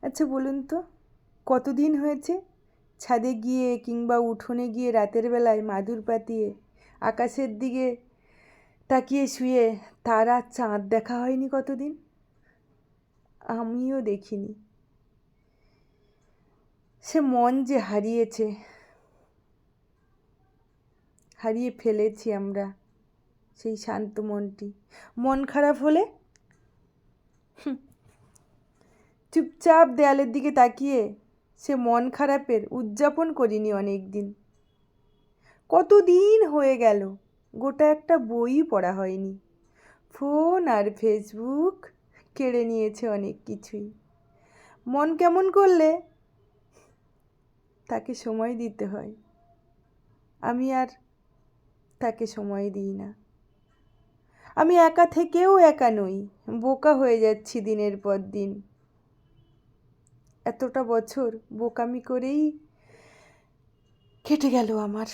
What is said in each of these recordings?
আচ্ছা বলুন তো, কতদিন হয়েছে ছাদে গিয়ে কিংবা উঠোনে গিয়ে রাতের বেলায় মাদুর পাতিয়ে আকাশের দিকে তাকিয়ে শুয়ে তারা চাঁদ দেখা হয়নি? কতদিন? আমিও দেখিনি। সে মন যে হারিয়েছে, হারিয়ে ফেলেছি আমরা সেই শান্ত মনটি। মন খারাপ হলে চুপচাপ দেয়ালের দিকে তাকিয়ে সে মন খারাপের উদযাপন করিনি অনেক দিন। কতদিন হয়ে গেল, গোটা একটা বই পড়া হয়নি। ফোন আর ফেসবুক কেড়ে নিয়েছে অনেক কিছুই। মন কেমন করলে তাকে সময় দিতে হয়। আমি আর তাকে সময় দিই না। আমি একা থেকেও একা নই, বোকা হয়ে যাচ্ছি দিনের পর দিন। এতটা বছর বোকামি করেই কেটে গেল আমার।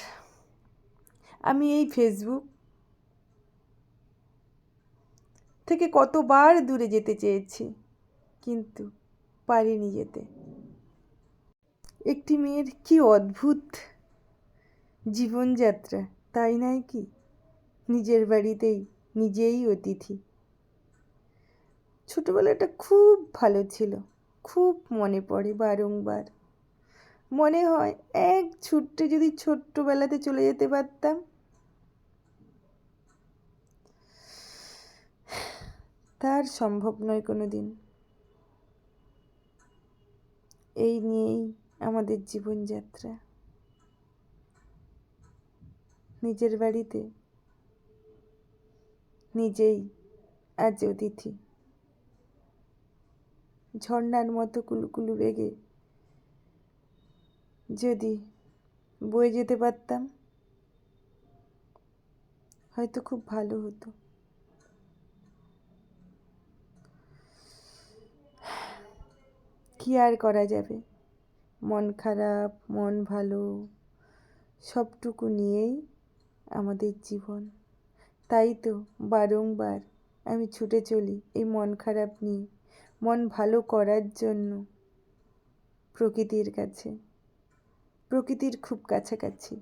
আমি এই ফেসবুক থেকে কতবার দূরে যেতে চেয়েছি, কিন্তু পারিনি যেতে। একটি মেয়ের কি অদ্ভুত জীবনযাত্রা, তাই নয় কি? নিজের বাড়িতেই নিজেই অতিথি। ছোটবেলাটা খুব ভালো ছিল, খুব মনে পড়ে বারংবার। মনে হয় এক ছুট্টে যদি ছোট্টবেলাতে চলে যেতে পারতাম। তার সম্ভব নয় কোনো দিন। এই নিয়েই আমাদের জীবনযাত্রা। নিজের বাড়িতে নিজেই আজ অতিথি। ঝর্ণার মতো কুলুকুলু বেগে যদি বয়ে যেতে পারতাম, হয়তো খুব ভালো হতো। কি আর করা যাবে, মন খারাপ মন ভালো সবটুকু নিয়েই আমাদের জীবন। তাই তো বারংবার আমি ছুটে চলি এই মন খারাপ নিয়ে, মন ভালো করার জন্য প্রকৃতির কাছে, প্রকৃতির খুব কাছাকাছি।